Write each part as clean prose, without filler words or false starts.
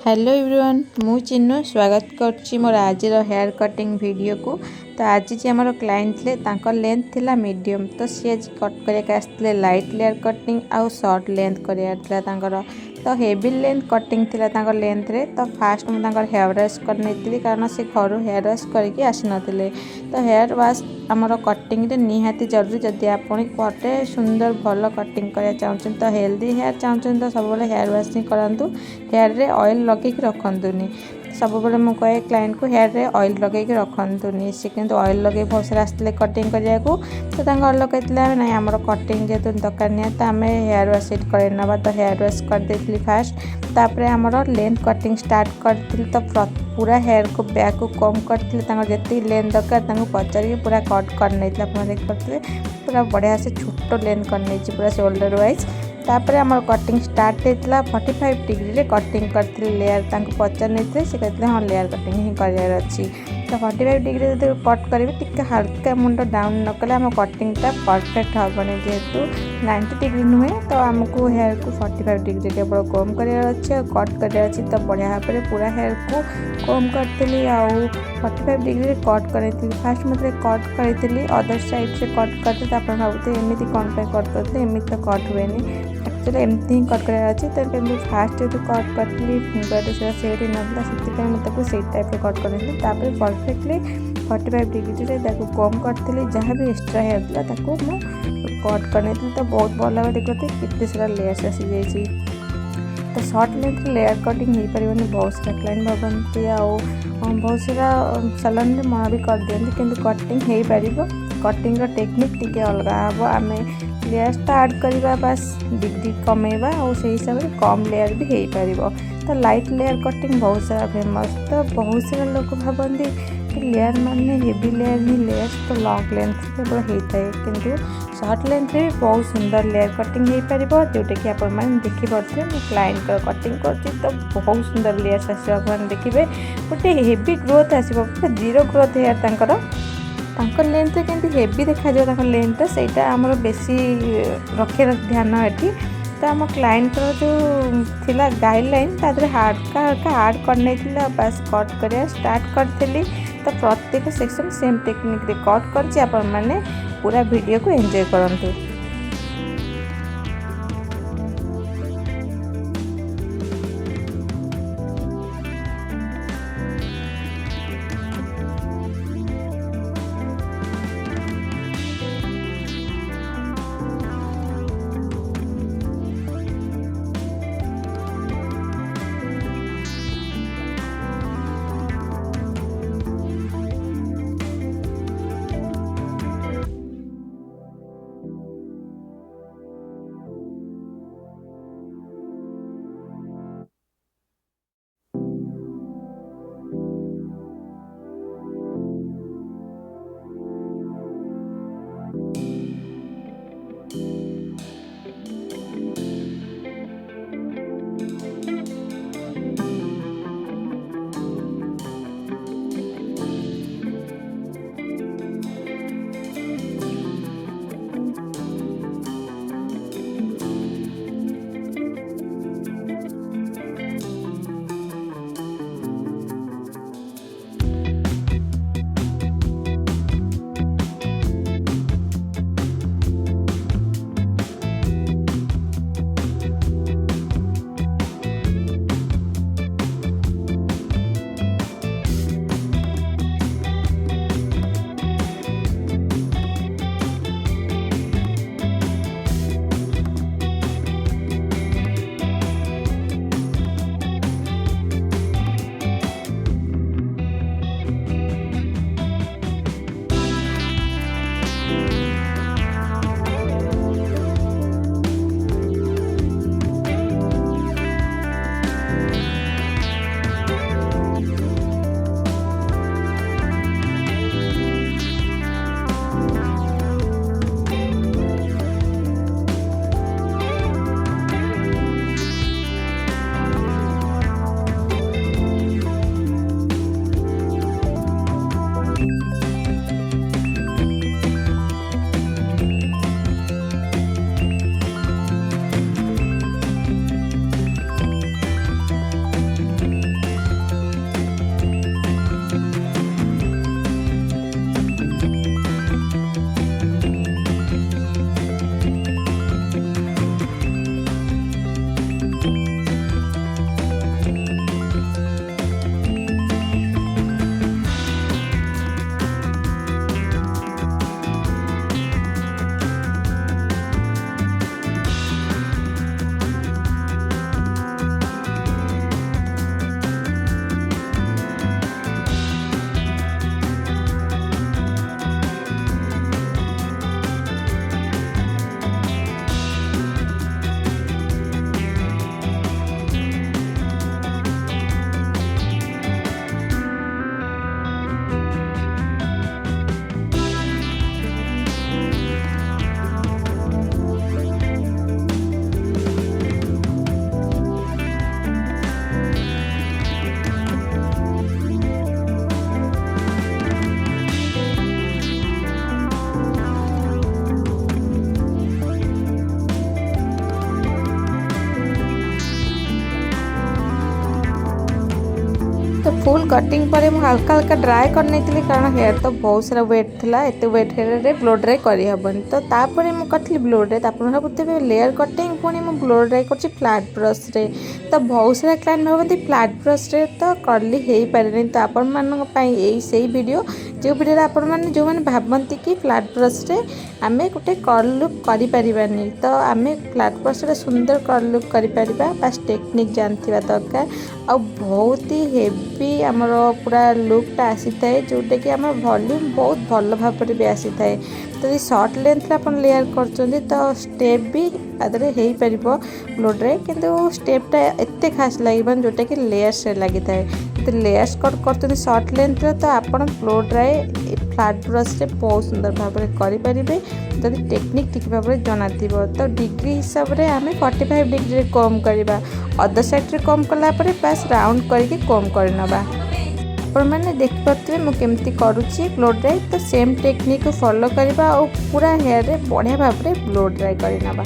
Hello everyone मु चिन्नु स्वागत करछि मोर आज हेयर कटिंग वीडियो को। तो आज जी आम क्लाइंट थे तांकर लेंथ थिला मीडियम, तो सी आज कट करके आसते लाइट लेयर कटिंग आउ शॉर्ट लेंथ कर तांकर। तो हेवी लेंथ कटिंग थिला तांकर लेंथ रे। तो फास्ट मु तांकर हेयर वाश कर नेतिली कारण से घर हेयर वाश करके आसी नथिले। तो हेयर वाश आमर कटिंग रे निहाती जरूरी। जदि आप कटे सुंदर भल कटिंग करा चाहते तो हेल्दी हेयर चाहते तो सब हेयर वाश ही करूँ। हेयर रे ऑयल लगे रखंतुनी। सब बड़े मुझे कहे क्लाइंट को हेयर रे ऑयल लगे रखंतुनी। सी किंतु ऑयल लगे बहुत सारे आसते कटिंग करने को। तो ऑयल लगे ना आम कटिंग जेहतु दरकार नहीं तो आम हेयर वाश कर ना। तो हेयर वाश कर देती फास्ट। तापर आम लेंथ कटिंग स्टार्ट करी। तो पूरा हेयर को बैक को कम करते जी लेंथ दरकार पचारि पूरा कट कर नहीं देखते पूरा बढ़िया से छोट लेंथ कर पूरा शोल्डर वाइज। तापर आम कटिंग स्टार्ट होता 45 डिग्री रे कटिंग करते लेयर पचार नहीं से कहते हाँ लेयर कटिंग ही करार अच्छी। तो 45 डिग्री जो कट करेंगे टिके हल्का मुंड डाउन न कले आम कटिंगटा परफेक्ट हेनी। जेहेतु 90 डिग्री नुहे तो आमको हेयर को 45 डिग्री केवल कम करार अच्छे और कट करार अच्छी। तो बढ़िया भाव में पूरा हेयर को कम करी आउ 45 डिग्री कट करी। फास्ट मतलब कट करी अदर साइड से कट करते आप भावते एमती कौन कट करते एमती तो कट हुए एक्चुअली एमती ही कट करार अच्छी। तो केमती फास्ट जो कट करी फिंगर से सेट ही नाला से टाइप कट कर परफेक्टली 45 डिग्री रे कम करती जहाँ भी एक्सट्रा हेयर था कट कर। तो बहुत भल लगे देखते कितने सारा लेयर्स आसी जाइए। तो शॉर्ट लेंथ लेयर कटिंग हो पार बहुत सारा क्लाइंट भावती आउ बहुत सारा सैलून में मना भी कर दिखती किंतु कटिंग हो पार। कटिंग टेक्निक टी अलग हम आम लेयर स्टार्ट करवा बास डिग्री कमेवा और से हिसाब से कम लेयर भी हो पार। तो लाइट लेयर कटिंग बहुत सारा फेमस। तो बहुत सारा लोग भावती कि लेयर माने हेवी लेयर ही लेयर तो लॉन्ग लेंथ केवल होता है किंतु शॉर्ट लेंथ भी बहुत सुंदर लेयर कटिंग हो पार। जोटा कि आप देखिपे क्लाइंट कटिंग कर बहुत सुंदर लेयर्स आस देखिए गोटे हेवी ग्रोथ आसो पूरा जीरो ग्रोथ हेयर तांकर लेंथ केमती हेवी देखा लेंथ से आमर बेसी रखे ध्यान एटी। तो आम क्लाइंट जो थिला गाइडलाइन तादरे हल्का हल्का आड कर बास कट कर स्टार्ट करी। तो प्रत्येक सेक्शन सेम टेक्निक रे कट कर पूरा वीडियो को एंजॉय करंतु। तो फुल कटिंग पर हल्का हल्का ड्राए कर नहीं कारण हेयर तो बहुत सारा वेट था एत वेट हेयर रे ब्लो ड्राई करहबन तो तापर मुझे ब्लो ड्राई आप भावुथे लेयर कटिंग पुणी मुझे ब्लो ड्राई कर फ्लाट ब्रश रे तो बहुत सारा क्लाइंट भावती फ्लाट ब्रश रे तो कर्ली हो पारे तो आपण से वीडियो जो वीडियो आपण मैंने जो मैंने भावती कि फ्लाट ब्रश रे आम गोटे कर्ल लुक करें तो आम फ्लाट ब्रश रे सुंदर कर्ल लुक कर बास टेक्निक जानवा दरकार आ बहुत ही हेवी आमर पूरा लुकटा आसी थाए जोटा कि आम वॉल्यूम बहुत भल भाव भी आसी थाए तो ये शॉर्ट लेंथ आप लेयर कर तो स्टेप भी आदरे हो पार ब्लो ड्राई किंतु स्टेपटा एत खास लगे जोटा कि लेयर्स लगी थाए तो लेयर्स कट कर शॉर्ट लेंथ तो आप ब्लो ड्राई फ्लाट ब्रश रे बहुत सुंदर भाव में करेंगे जदि टेक्निक ठीक भाव में जाना तो डिग्री हिसाब से आम 45 डिग्री कम करवा अदर साइड रे कम कलापर बास राउंड करके कम करनबा मैंने देखिपे मुझे करुच्ची ब्लो ड्राई तो सेम टेक्निक को फॉलो करवा और पूरा हेयर रे बढ़िया भाव में ब्लो ड्राई करनबा।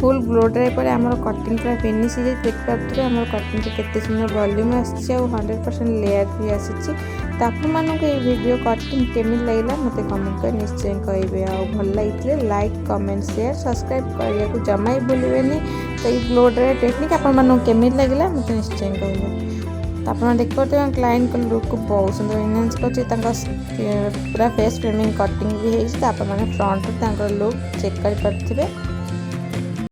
फुल ब्लो ड्राई पर आम कटिंग पूरा फिनिश देखिए आम कटिंग केते सुंदर वॉल्यूम आसी 100% लेयर भी आसी तो आपको ये वीडियो कटिंग केमी लगला मत कमेंट कर निश्चय कहे आ भल लगे लाइक कमेंट शेयर सब्सक्राइब करने को जमा ही भूलें तो ये ब्लो ड्राई टेक्निक आपको केमी लगला मत निश्चय कहे। तो आप देखिए क्लाइंट को लुक को बहुत सुंदर इनहेंस कर पूरा फेस फ्रेमिंग कटिंग भी है। तो आप फ्रंट लुक चेक कर पारे।